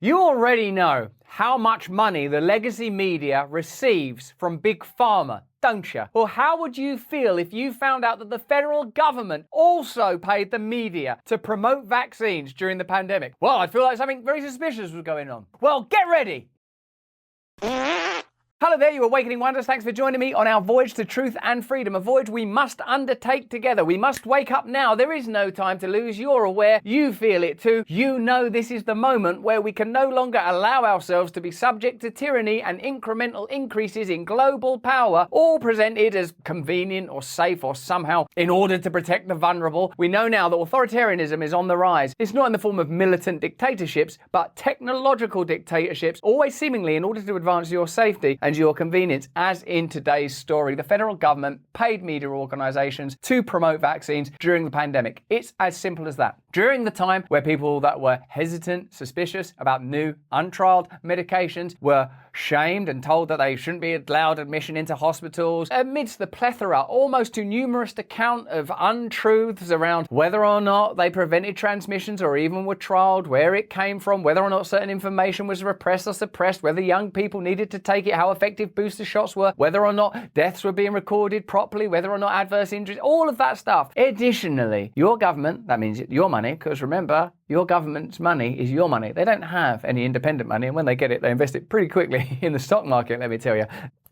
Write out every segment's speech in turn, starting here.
You already know how much money the legacy media receives from Big Pharma, don't you? Well, how would you feel if you found out that the federal government also paid the media to promote vaccines during the pandemic? Well, I'd feel like something very suspicious was going on. Well, get ready! Hello there, you awakening wonders. Thanks for joining me on our voyage to truth and freedom. A voyage we must undertake together. We must wake up now. There is no time to lose. You're aware. You feel it too. You know this is the moment where we can no longer allow ourselves to be subject to tyranny and incremental increases in global power, all presented as convenient or safe or somehow in order to protect the vulnerable. We know now that authoritarianism is on the rise. It's not in the form of militant dictatorships, but technological dictatorships, always seemingly in order to advance your safety and your convenience. As in today's story, the federal government paid media organizations to promote vaccines during the pandemic. It's as simple as that. During the time where people that were hesitant, suspicious about new, untrialed medications were shamed and told that they shouldn't be allowed admission into hospitals, amidst the plethora, almost too numerous account of untruths around whether or not they prevented transmissions or even were trialed, where it came from, whether or not certain information was repressed or suppressed, whether young people needed to take it, how effective booster shots were, whether or not deaths were being recorded properly, whether or not adverse injuries, all of that stuff. Additionally, your government, that means your money, because remember, your government's money is your money. They don't have any independent money, and when they get it, they invest it pretty quickly in the stock market, let me tell you.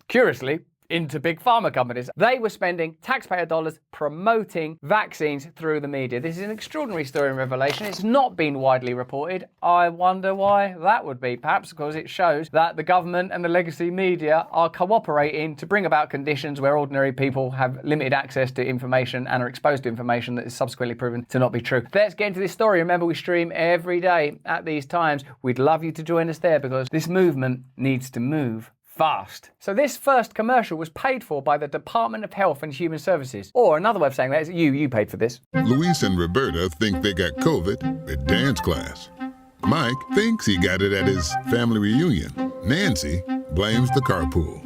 Curiously, into big pharma companies. They were spending taxpayer dollars promoting vaccines through the media. This is an extraordinary story and revelation. It's not been widely reported. I wonder why that would be. Perhaps because it shows that the government and the legacy media are cooperating to bring about conditions where ordinary people have limited access to information and are exposed to information that is subsequently proven to not be true. Let's get into this story. Remember, we stream every day at these times. We'd love you to join us there because this movement needs to move fast. So this first commercial was paid for by the Department of Health and Human Services. Or another way of saying that is you paid for this. Luis and Roberta think they got COVID at dance class. Mike thinks he got it at his family reunion. Nancy blames the carpool.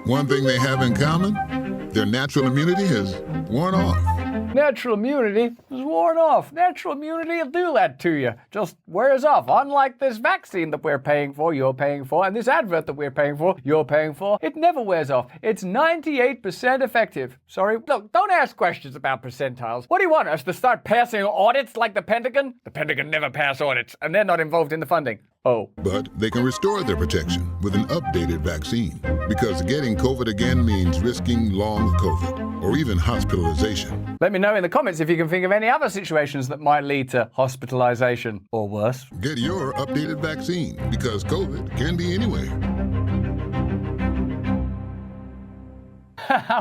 One thing they have in common, their natural immunity has worn off. Natural immunity is worn off. Natural immunity will do that to you. Just wears off. Unlike this vaccine that we're paying for, you're paying for, and this advert that we're paying for, you're paying for, it never wears off. It's 98% effective. Sorry, look, don't ask questions about percentiles. What do you want, us to start passing audits like the Pentagon? The Pentagon never pass audits, and they're not involved in the funding. Oh. But they can restore their protection with an updated vaccine. Because getting COVID again means risking long COVID or even hospitalization. Let me know in the comments if you can think of any other situations that might lead to hospitalization or worse. Get your updated vaccine because COVID can be anywhere.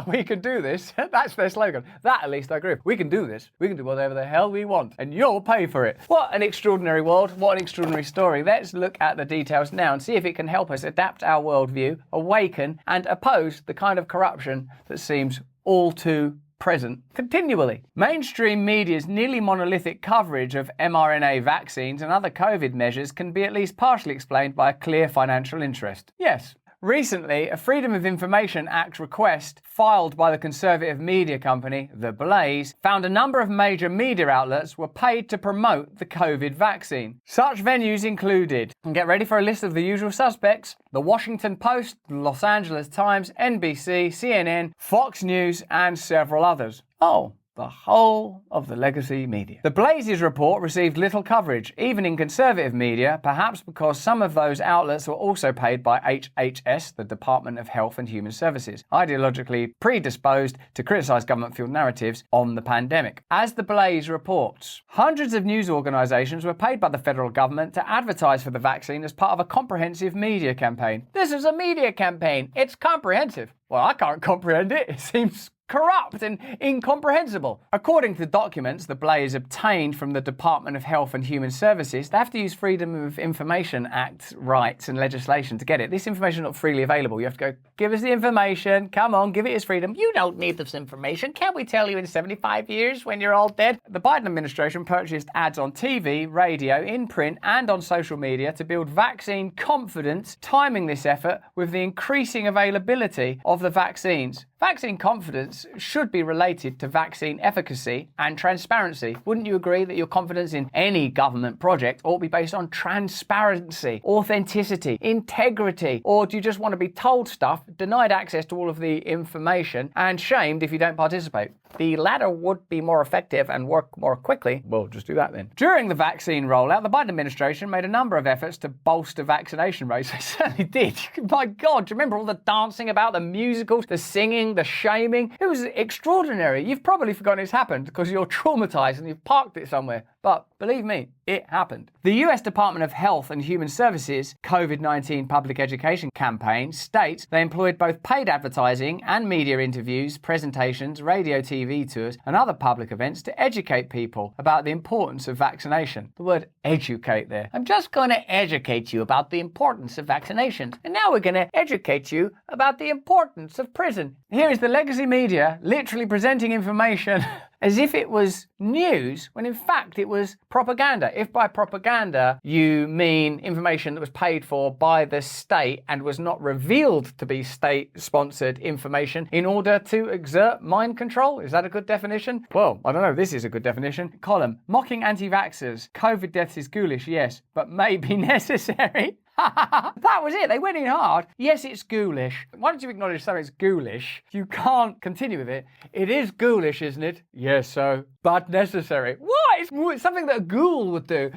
We can do this. That's their slogan. That at least I agree with. We can do this. We can do whatever the hell we want. And you'll pay for it. What an extraordinary world. What an extraordinary story. Let's look at the details now and see if it can help us adapt our worldview, awaken, and oppose the kind of corruption that seems all too present continually. Mainstream media's nearly monolithic coverage of mRNA vaccines and other COVID measures can be at least partially explained by a clear financial interest. Yes. Recently, a Freedom of Information Act request filed by the conservative media company, The Blaze, found a number of major media outlets were paid to promote the COVID vaccine. Such venues included, and get ready for a list of the usual suspects, The Washington Post, The Los Angeles Times, NBC, CNN, Fox News, and several others. Oh. The whole of the legacy media. The Blaze's report received little coverage, even in conservative media, perhaps because some of those outlets were also paid by HHS, the Department of Health and Human Services, ideologically predisposed to criticize government-fueled narratives on the pandemic. As The Blaze reports, hundreds of news organizations were paid by the federal government to advertise for the vaccine as part of a comprehensive media campaign. This is a media campaign. It's comprehensive. Well, I can't comprehend it. It seems corrupt and incomprehensible. According to documents the Blaze obtained from the Department of Health and Human Services, they have to use Freedom of Information Act rights and legislation to get it. This information is not freely available. You have to go, give us the information, come on, give it his freedom. You don't need this information. Can't we tell you in 75 years when you're all dead? The Biden administration purchased ads on TV, radio, in print, and on social media to build vaccine confidence, timing this effort with the increasing availability of of the vaccines. Vaccine confidence should be related to vaccine efficacy and transparency. Wouldn't you agree that your confidence in any government project ought to be based on transparency, authenticity, integrity? Or do you just want to be told stuff, denied access to all of the information, and shamed if you don't participate? The latter would be more effective and work more quickly. Well, just do that then. During the vaccine rollout, the Biden administration made a number of efforts to bolster vaccination rates. They certainly did. My God, do you remember all the dancing about, the musicals, the singing, the shaming? It was extraordinary. You've probably forgotten it's happened because you're traumatized and you've parked it somewhere. But believe me, it happened. The US Department of Health and Human Services COVID-19 public education campaign states they employed both paid advertising and media interviews, presentations, radio, TV tours, and other public events to educate people about the importance of vaccination. The word educate there. I'm just going to educate you about the importance of vaccinations. And now we're going to educate you about the importance of prison. Here is the legacy media literally presenting information as if it was news, when in fact it was propaganda. If by propaganda you mean information that was paid for by the state and was not revealed to be state-sponsored information in order to exert mind control, is that a good definition? Well, I don't know, this is a good definition. Column, mocking anti-vaxxers. COVID deaths is ghoulish, yes, but may be necessary. That was it. They went in hard. Yes, it's ghoulish. Once you acknowledge something's ghoulish, you can't continue with it. It is ghoulish, isn't it? Yes, so, but necessary. What? It's something that a ghoul would do.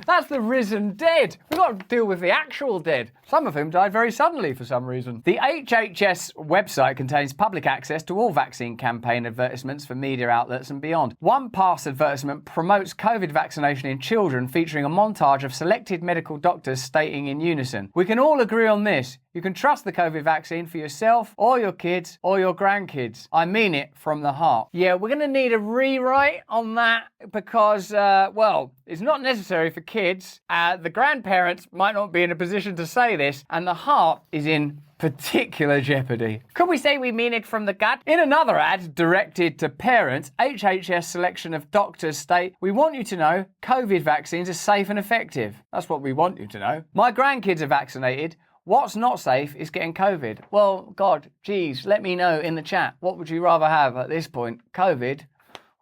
That's the risen dead. We've got to deal with the actual dead, some of whom died very suddenly for some reason. The HHS website contains public access to all vaccine campaign advertisements for media outlets and beyond. One past advertisement promotes COVID vaccination in children, featuring a montage of selected medical doctors stating in unison, "We can all agree on this. You can trust the COVID vaccine for yourself or your kids or your grandkids. I mean it from the heart." Yeah, we're going to need a rewrite on that because, well, it's not necessary for kids. The grandparents might not be in a position to say this, and the heart is in particular jeopardy. Could we say we mean it from the gut? In another ad directed to parents, HHS selection of doctors state, "We want you to know COVID vaccines are safe and effective." That's what we want you to know. "My grandkids are vaccinated. What's not safe is getting COVID." Well, God, geez, let me know in the chat. What would you rather have at this point, COVID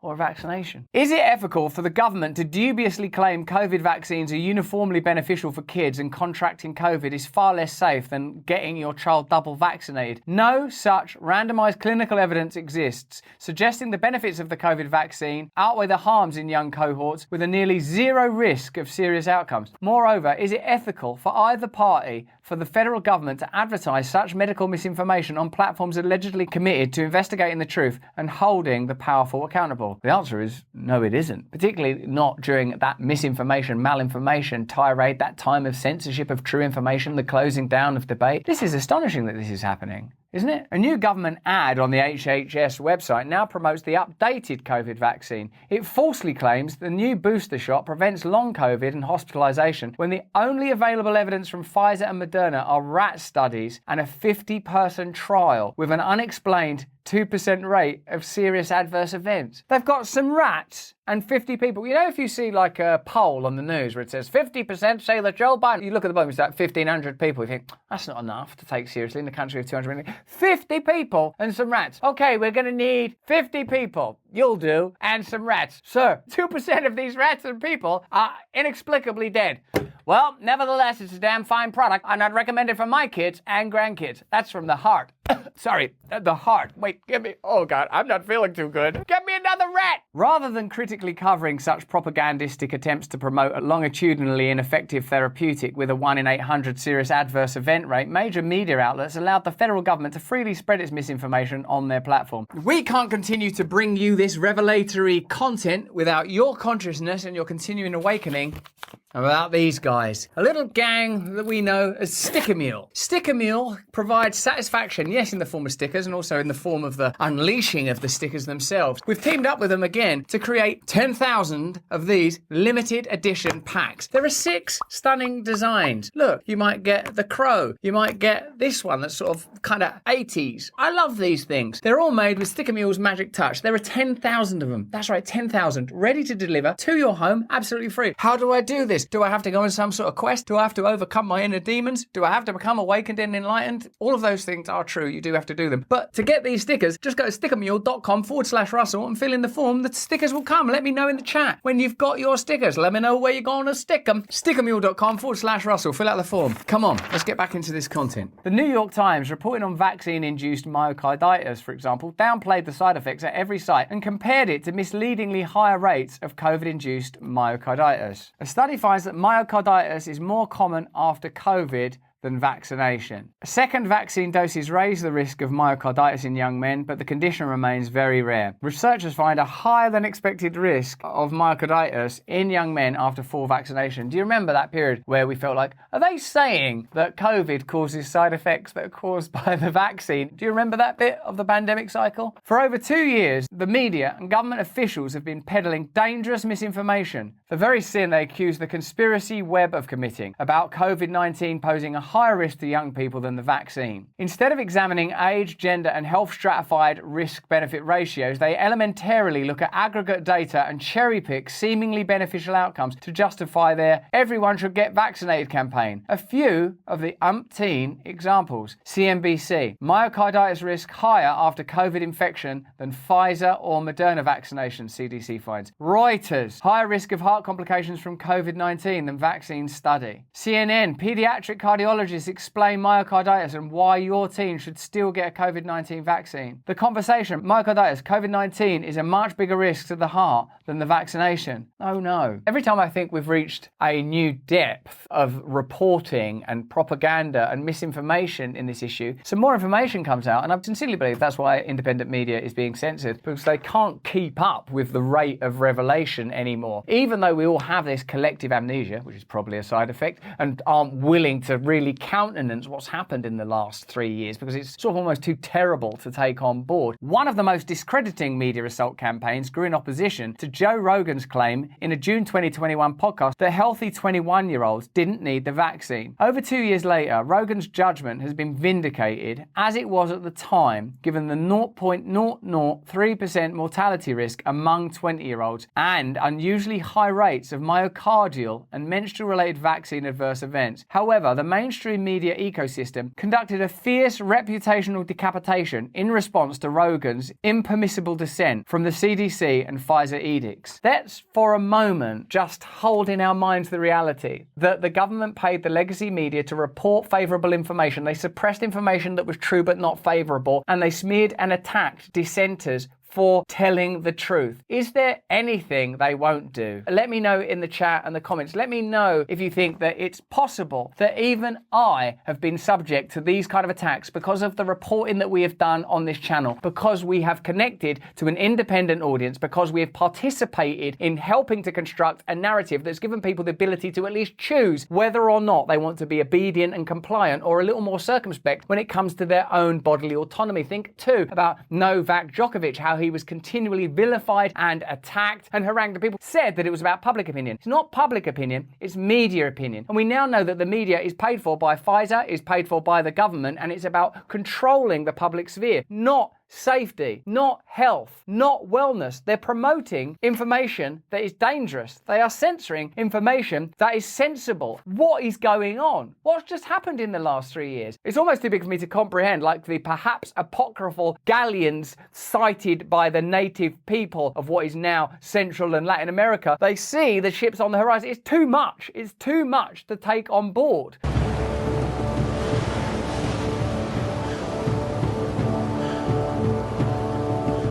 or vaccination? Is it ethical for the government to dubiously claim COVID vaccines are uniformly beneficial for kids and contracting COVID is far less safe than getting your child double vaccinated? No such randomized clinical evidence exists, suggesting the benefits of the COVID vaccine outweigh the harms in young cohorts with a nearly zero risk of serious outcomes. Moreover, is it ethical for either party for the federal government to advertise such medical misinformation on platforms allegedly committed to investigating the truth and holding the powerful accountable? The answer is no, it isn't. Particularly not during that misinformation, malinformation tirade, that time of censorship of true information, the closing down of debate. This is astonishing that this is happening, isn't it? A new government ad on the HHS website now promotes the updated COVID vaccine. It falsely claims the new booster shot prevents long COVID and hospitalization when the only available evidence from Pfizer and Moderna are rat studies and a 50-person trial with an unexplained 2% rate of serious adverse events. They've got some rats and 50 people. You know, if you see like a poll on the news where it says 50% say that Joe Biden, you look at the bottom, it's like 1,500 people. You think, that's not enough to take seriously in the country of 200 million. 50 people and some rats. Okay, we're going to need 50 people. You'll do. And some rats. Sir, 2% of these rats and people are inexplicably dead. Well, nevertheless, it's a damn fine product, and I'd recommend it for my kids and grandkids. That's from the heart. Sorry, the heart. Wait, give me... Oh, God, I'm not feeling too good. Get me another rat! Rather than critically covering such propagandistic attempts to promote a longitudinally ineffective therapeutic with a 1 in 800 serious adverse event rate, major media outlets allowed the federal government to freely spread its misinformation on their platform. We can't continue to bring you this revelatory content without your consciousness and your continuing awakening about these guys. A little gang that we know as Sticker Mule. Sticker Mule provides satisfaction, yes, in the form of stickers and also in the form of the unleashing of the stickers themselves. We've teamed up with them again to create 10,000 of these limited edition packs. There are 6 stunning designs. Look, you might get the crow. You might get this one that's sort of kind of 80s. I love these things. They're all made with Sticker Mule's magic touch. There are 10,000 of them. That's right, 10,000, ready to deliver to your home absolutely free. How do I do this? years. Do I have to go on some sort of quest? Do I have to overcome my inner demons? Do I have to become awakened and enlightened? All of those things are true. You do have to do them. But to get these stickers, just go to stickermule.com/Russell and fill in the form. The stickers will come. Let me know in the chat when you've got your stickers. Let me know where you're going to stick them. Stickermule.com/Russell. Fill out the form. Come on, let's get back into this content. The New York Times, reporting on vaccine-induced myocarditis, for example, downplayed the side effects at every site and compared it to misleadingly higher rates of COVID-induced myocarditis. A study finds that myocarditis is more common after COVID than vaccination. Second vaccine doses raise the risk of myocarditis in young men, but the condition remains very rare. Researchers find a higher than expected risk of myocarditis in young men after full vaccination. Do you remember that period where we felt like, are they saying that COVID causes side effects that are caused by the vaccine? Do you remember that bit of the pandemic cycle? For over 2 years, the media and government officials have been peddling dangerous misinformation, the very sin they accuse the conspiracy web of committing about COVID-19 posing a higher risk to young people than the vaccine. Instead of examining age, gender, and health stratified risk-benefit ratios, they elementarily look at aggregate data and cherry-pick seemingly beneficial outcomes to justify their everyone should get vaccinated campaign. A few of the umpteen examples. CNBC, myocarditis risk higher after COVID infection than Pfizer or Moderna vaccination, CDC finds. Reuters, higher risk of heart complications from COVID-19 than vaccine study. CNN, pediatric cardiologists explain myocarditis and why your teen should still get a COVID-19 vaccine. The Conversation, myocarditis, COVID-19 is a much bigger risk to the heart than the vaccination. Oh no. Every time I think we've reached a new depth of reporting and propaganda and misinformation in this issue, some more information comes out, and I sincerely believe that's why independent media is being censored, because they can't keep up with the rate of revelation anymore. Even though we all have this collective amnesia, which is probably a side effect, and aren't willing to really countenance what's happened in the last 3 years because it's sort of almost too terrible to take on board. One of the most discrediting media assault campaigns grew in opposition to Joe Rogan's claim in a June 2021 podcast that healthy 21-year-olds didn't need the vaccine. Over 2 years later, Rogan's judgment has been vindicated as it was at the time, given the 0.003% mortality risk among 20-year-olds and unusually high rates of myocardial and menstrual-related vaccine adverse events. However, the mainstream media ecosystem conducted a fierce reputational decapitation in response to Rogan's impermissible dissent from the CDC and Pfizer edicts. Let's for a moment just hold in our minds the reality that the government paid the legacy media to report favourable information. They suppressed information that was true but not favourable, and they smeared and attacked dissenters for telling the truth. Is there anything they won't do? Let me know in the chat and the comments. Let me know if you think that it's possible that even I have been subject to these kind of attacks because of the reporting that we have done on this channel, because we have connected to an independent audience, because we have participated in helping to construct a narrative that's given people the ability to at least choose whether or not they want to be obedient and compliant or a little more circumspect when it comes to their own bodily autonomy. Think too about Novak Djokovic, how he was continually vilified and attacked and harangued. The people said that it was about public opinion. It's not public opinion, it's media opinion. And we now know that the media is paid for by Pfizer, is paid for by the government, and it's about controlling the public sphere, not safety, not health, not wellness. They're promoting information that is dangerous. They are censoring information that is sensible. What is going on? What's just happened in the last 3 years? It's almost too big for me to comprehend, like the perhaps apocryphal galleons sighted by the native people of what is now Central and Latin America. They see the ships on the horizon. It's too much. It's too much to take on board.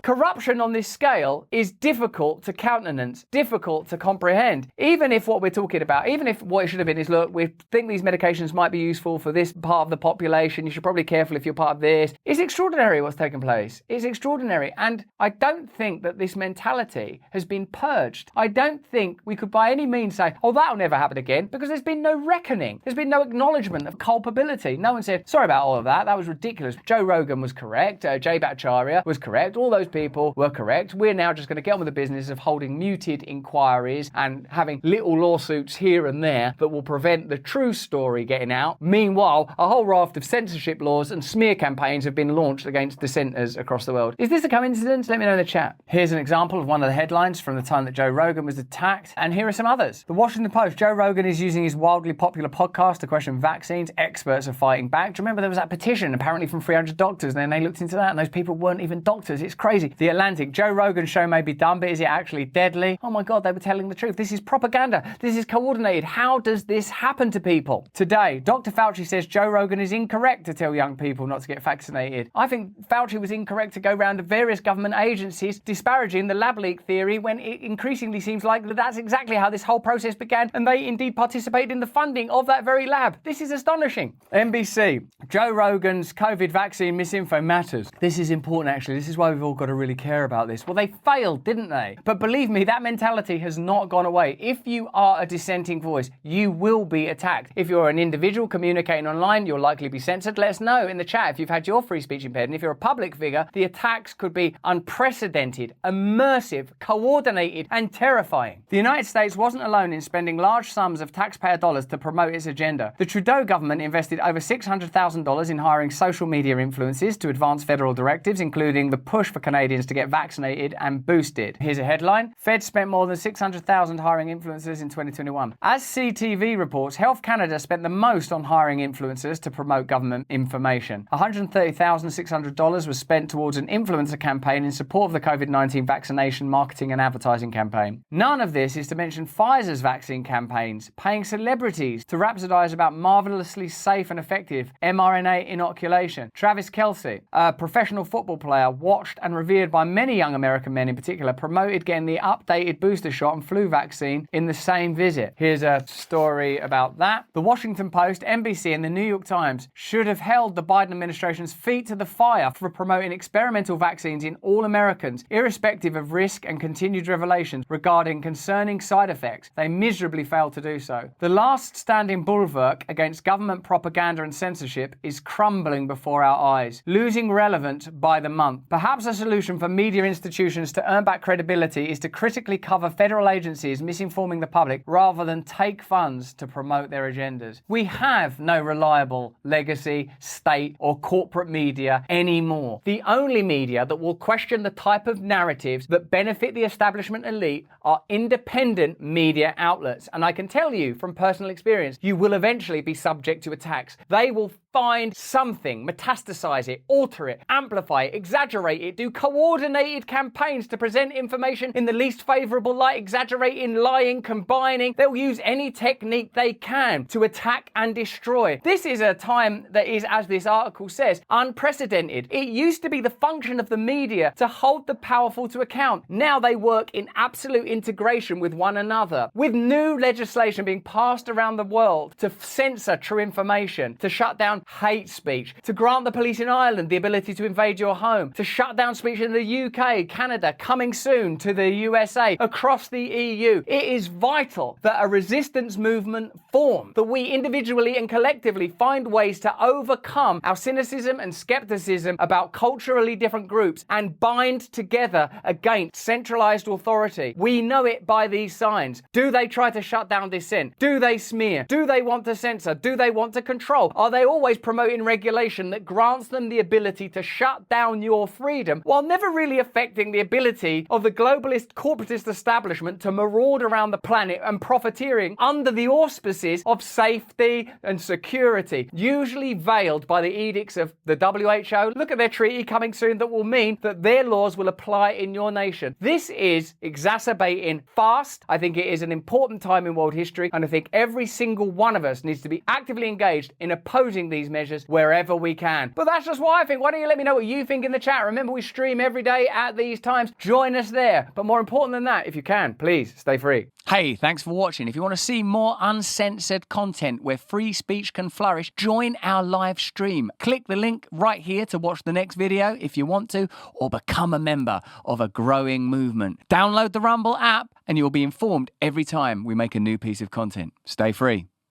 Corruption on this scale is difficult to countenance, difficult to comprehend. Even if what we're talking about, even if what it should have been is, look, we think these medications might be useful for this part of the population, you should probably be careful if you're part of this. It's extraordinary what's taken place. It's extraordinary. And I don't think that this mentality has been purged. I don't think we could by any means say, oh, that'll never happen again, because there's been no reckoning. There's been no acknowledgement of culpability. No one said, sorry about all of that. That was ridiculous. Joe Rogan was correct. Jay Bhattacharya was correct. All those people were correct. We're now just going to get on with the business of holding muted inquiries and having little lawsuits here and there that will prevent the true story getting out. Meanwhile, a whole raft of censorship laws and smear campaigns have been launched against dissenters across the world. Is this a coincidence? Let me know in the chat. Here's an example of one of the headlines from the time that Joe Rogan was attacked, and here are some others. The Washington Post: Joe Rogan is using his wildly popular podcast to question vaccines. Experts are fighting back. Do you remember there was that petition apparently from 300 doctors, and then they looked into that and those people weren't even doctors? It's crazy. The Atlantic: Joe Rogan's show may be done, but is it actually deadly? Oh my God, they were telling the truth. This is propaganda. This is coordinated. How does this happen to people? Today, Dr. Fauci says Joe Rogan is incorrect to tell young people not to get vaccinated. I think Fauci was incorrect to go around to various government agencies disparaging the lab leak theory when it increasingly seems like that's exactly how this whole process began, and they indeed participated in the funding of that very lab. This is astonishing. NBC: Joe Rogan's COVID vaccine misinfo matters. This is important, actually. This is why we've all got to really care about this. Well, they failed, didn't they? But believe me, that mentality has not gone away. If you are a dissenting voice, you will be attacked. If you're an individual communicating online, you'll likely be censored. Let us know in the chat if you've had your free speech impaired. And if you're a public figure, the attacks could be unprecedented, immersive, coordinated, and terrifying. The United States wasn't alone in spending large sums of taxpayer dollars to promote its agenda. The Trudeau government invested over $600,000 in hiring social media influencers to advance federal directives, including the push for Canadians to get vaccinated and boosted. Here's a headline: Fed spent more than $600,000 hiring influencers in 2021. As CTV reports, Health Canada spent the most on hiring influencers to promote government information. $130,600 was spent towards an influencer campaign in support of the COVID-19 vaccination marketing and advertising campaign. None of this is to mention Pfizer's vaccine campaigns, paying celebrities to rhapsodize about marvelously safe and effective mRNA inoculation. Travis Kelce, a professional football player watched and revered by many young American men in particular, promoted getting the updated booster shot and flu vaccine in the same visit. Here's a story about that. The Washington Post, NBC, and the New York Times should have held the Biden administration's feet to the fire for promoting experimental vaccines in all Americans, irrespective of risk and continued revelations regarding concerning side effects. They miserably failed to do so. The last standing bulwark against government propaganda and censorship is crumbling before our eyes, losing relevance by the month. Perhaps a solution for media institutions to earn back credibility is to critically cover federal agencies misinforming the public rather than take funds to promote their agendas. We have no reliable legacy, state, or corporate media anymore. The only media that will question the type of narratives that benefit the establishment elite are independent media outlets. And I can tell you from personal experience, you will eventually be subject to attacks. They will find something, metastasize it, alter it, amplify it, exaggerate it, do coordinated campaigns to present information in the least favorable light, exaggerating, lying, combining. They'll use any technique they can to attack and destroy. This is a time that is, as this article says, unprecedented. It used to be the function of the media to hold the powerful to account. Now they work in absolute integration with one another, with new legislation being passed around the world to censor true information, to shut down hate speech, to grant the police in Ireland the ability to invade your home, to shut down speech in the UK, Canada, coming soon to the USA, across the EU. It is vital that a resistance movement form, that we individually and collectively find ways to overcome our cynicism and skepticism about culturally different groups and bind together against centralized authority. We know it by these signs. Do they try to shut down dissent? Do they smear? Do they want to censor? Do they want to control? Are they always promoting regulation that grants them the ability to shut down your freedom while never really affecting the ability of the globalist corporatist establishment to maraud around the planet and profiteering under the auspices of safety and security, usually veiled by the edicts of the WHO? Look at their treaty coming soon that will mean that their laws will apply in your nation. This is exacerbating fast. I think it is an important time in world history, and I think every single one of us needs to be actively engaged in opposing these measures wherever we can. But that's just what I think. Why don't you let me know what you think in the chat? Remember, we stream every day at these times. Join us there. But more important than that, if you can, please stay free. Hey, thanks for watching. If you want to see more uncensored content where free speech can flourish, join our live stream. Click the link right here to watch the next video if you want to, or become a member of a growing movement. Download the Rumble app and you'll be informed every time we make a new piece of content. Stay free.